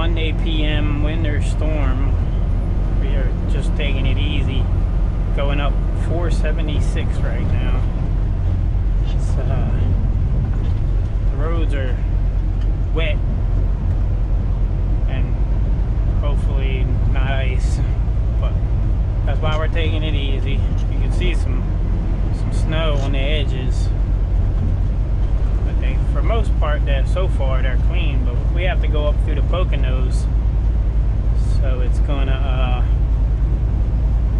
Monday PM winter storm. We are just taking it easy. Going up 476 right now. It's, the roads are wet and hopefully not ice, but that's why we're taking it easy. You can see some snow on the edges, but they, for most part, so far they're clean. But we have to go up through the Poconos, so it's gonna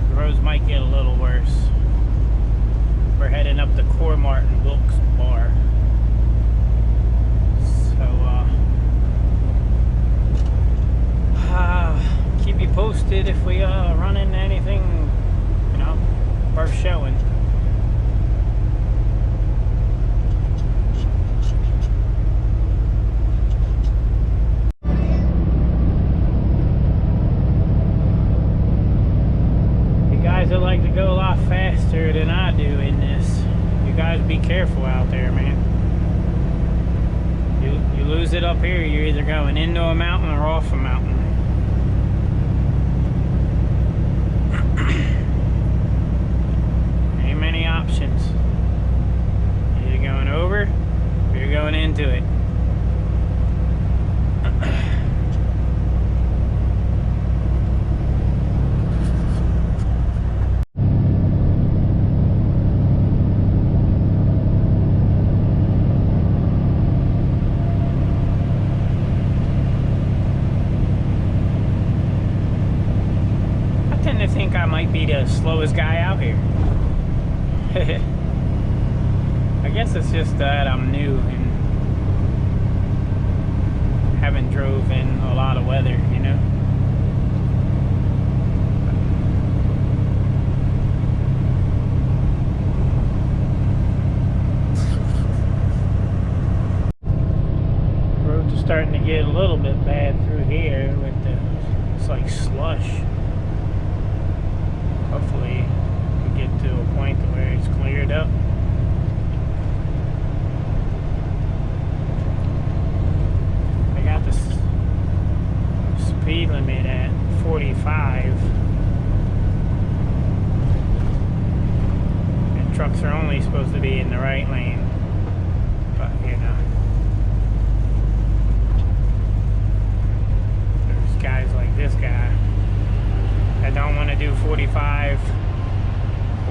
the roads might get a little worse. We're heading up the Core-Mart and Wilkes-Barre, so keep you posted if we run into anything, you know, worth showing. You guys that like to go a lot faster than I do in this, you guys be careful out there, man. You lose it up here, you're either going into a mountain or off a mountain. Ain't many options. You're going over or you're going into it. I think I might be the slowest guy out here. I guess it's just that I'm new and haven't drove in a lot of weather, you know. Roads are starting to get a little bit bad through here with it's like slush. Hopefully we get to a point where it's cleared up. They got the speed limit at 45, and trucks are only supposed to be in the right lane, but you know, there's guys like this guy that don't want to do 45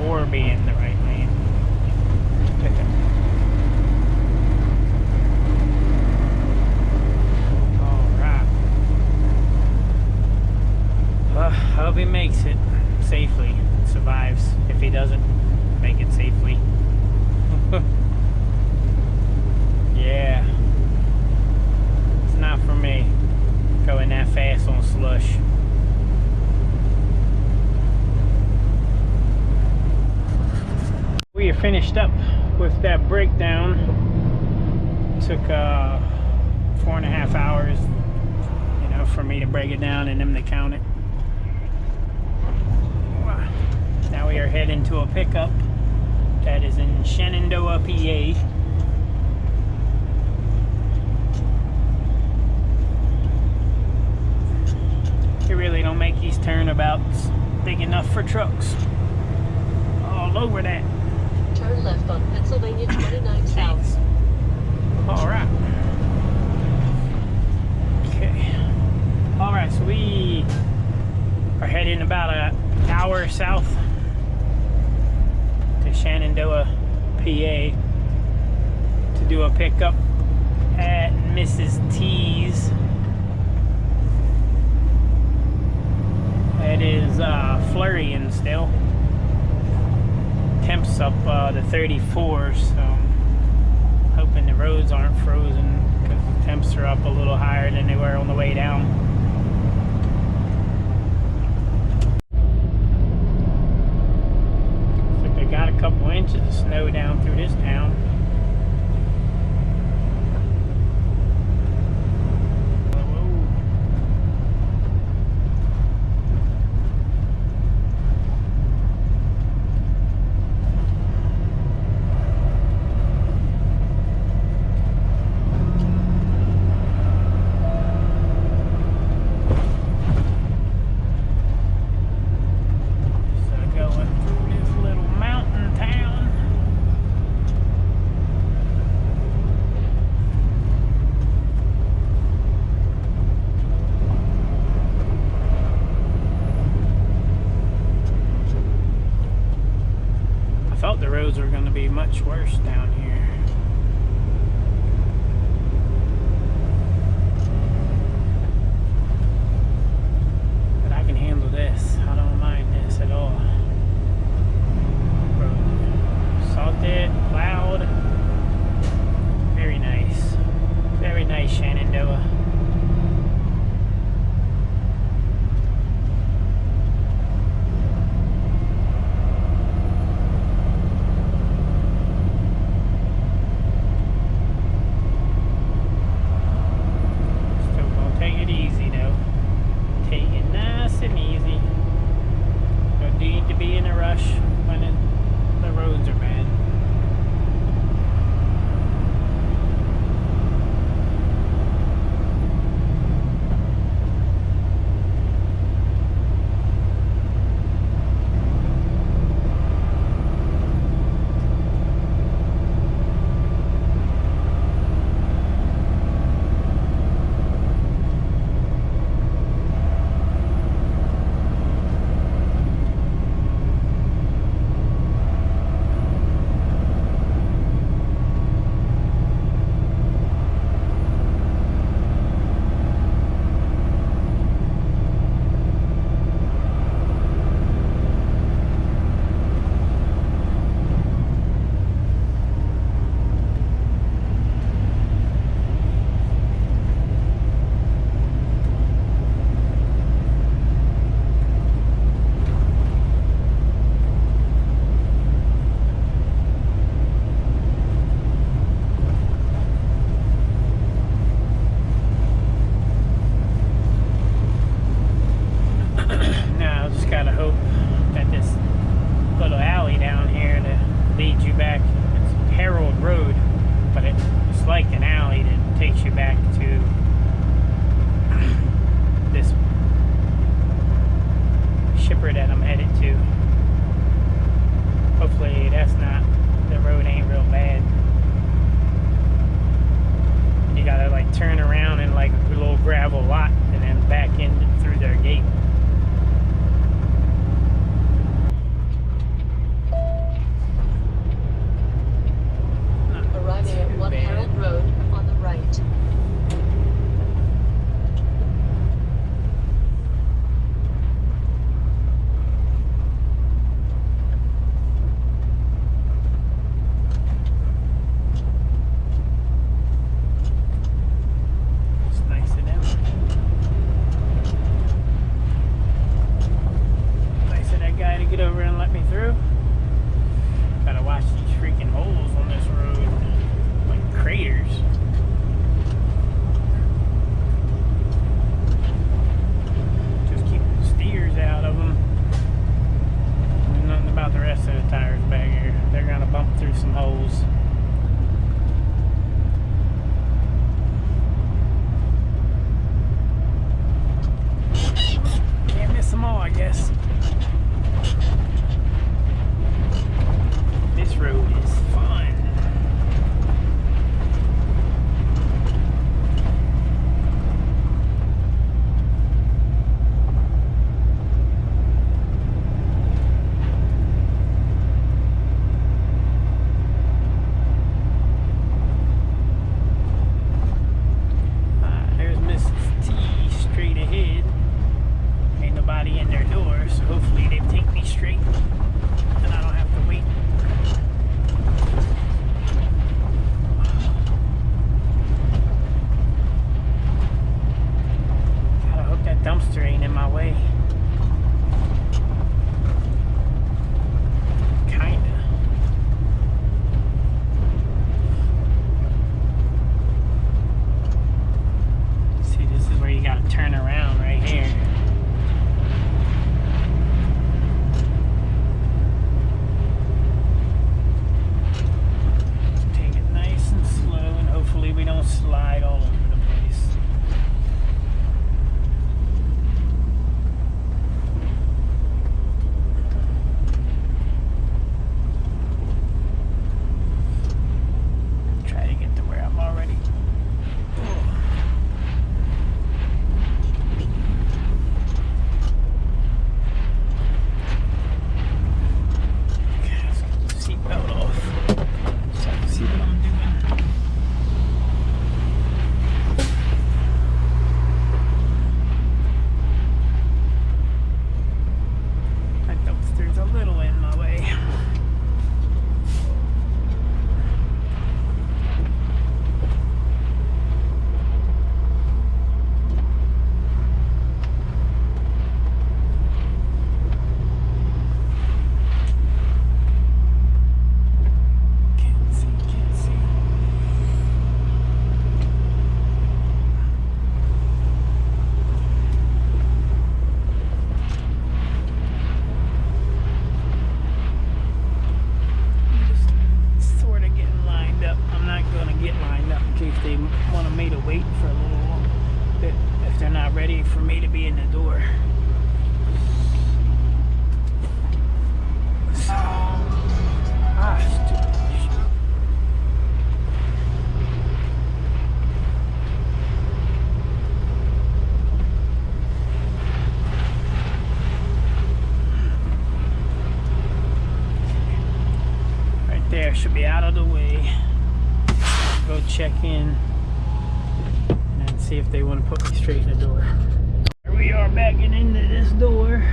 or be in the right lane. Alright. Well, I hope he makes it safely, survives, if he doesn't make it safely. Yeah. It's not for me, going that fast on slush. We are finished up with that breakdown. Took 4.5 hours, you know, for me to break it down and them to count it. Now we are heading to a pickup that is in Shenandoah, PA. You really don't make these turnabouts big enough for trucks. All over that. Turn left on Pennsylvania 29 South. Alright. Okay. Alright, so we are heading about an hour south to Shenandoah, PA to do a pickup at Mrs. T's. It is flurrying still. Temps up to 34, so I'm hoping the roads aren't frozen because the temps are up a little higher than they were on the way down. Looks like they got a couple inches of snow down through this town. thought the roads were going to be much worse down here. But I can handle this. I don't mind this at all. Salted, plowed. Very nice. Very nice, Shenandoah. Still gonna take it easy though. Take it nice and easy. Don't need to be in a rush when the roads are bad. Now I just gotta hope that this little alley down here that leads you back, it's Harold Road, but it's like an alley that takes you back to this shipper that I'm headed to. Hopefully that's not, the road ain't real bad. You gotta like turn around in like a little gravel lot and then back in through their gate. Arriving at 1 Harold Road on the right. It's nice of them. Nice of that guy to get over and let me through. Gotta watch these freaking holes on this road. Like craters. Just keep the steers out of them. There's nothing about the rest of the tires back here. They're gonna bump through some holes. Can't miss them all, I guess. This road is fun. not ready for me to be in the door. So, stupid shit. Right there, should be out of the way. Go check in and see if they want to put me straight in the door. Here we are backing into this door.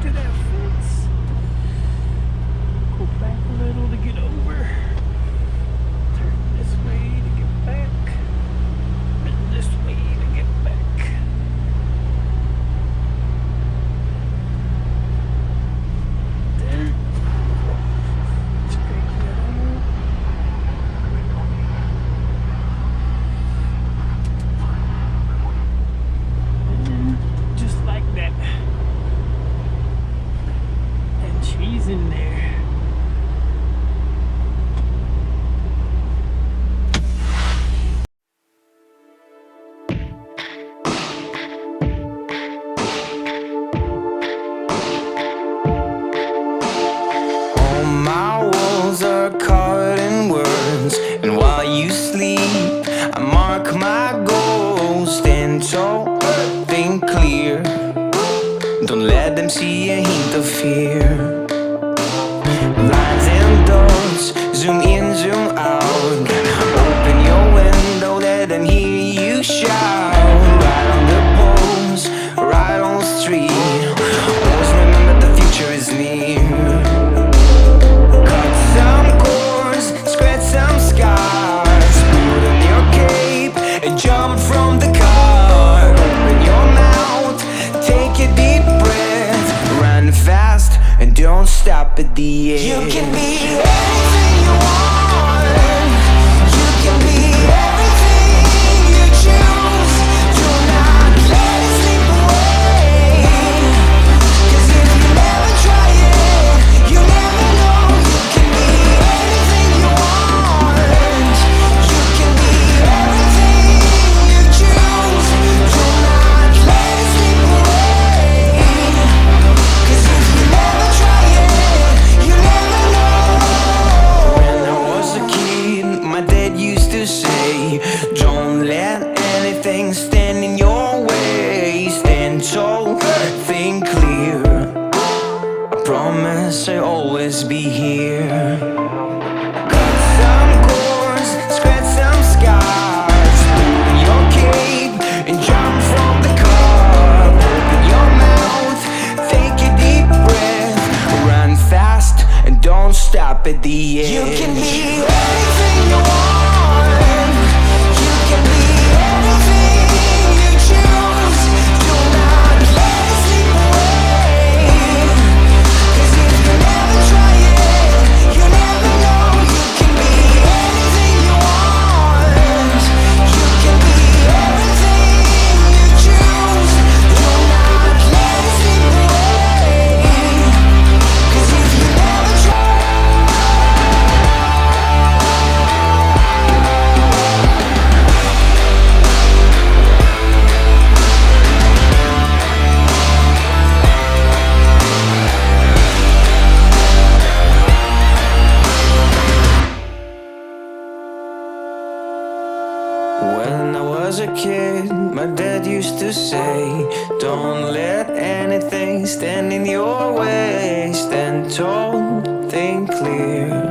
To that fence. Go back a little to get over. Turn this way to get back. And this way to get back. Then straighten it over. And just like that. She's in there. All my walls are covered in words, and while you sleep, I mark my goals. Stand tall, think clear. Don't let them see a hint of fear. Lines and dots, zoom in, zoom out. Open your window, let them hear you shout. Right on the post, right on the street. Always remember the future is near. Cut some corners, scratch some scars. Put on your cape and jump from the car. Open your mouth, take a deep breath. Run fast and don't stop at the edge. You can be anything you want. You can be everything you choose. Do not let it slip away. 'Cause if you never try it, you never know. You can be anything you want. You can be everything you choose. Do not let it slip away. 'Cause if you never try it, you never know. When I was a kid, my dad used to say, don't let anything stand in your way. Stand tall, think clear. I promise I'll always be here. Cut some corners, scratch some scars. Put on your cape and jump from the car. Open your mouth, take a deep breath. Run fast and don't stop at the edge. You can be anything you want. You can be everything you choose. Do not let it slip away. 'Cause if you never try it, you never know. You can be anything you want. You can be everything you choose. Do not let it slip away. 'Cause if you never try When I was a kid, my dad used to say, don't let anything stand in your way. Stand tall, think clear.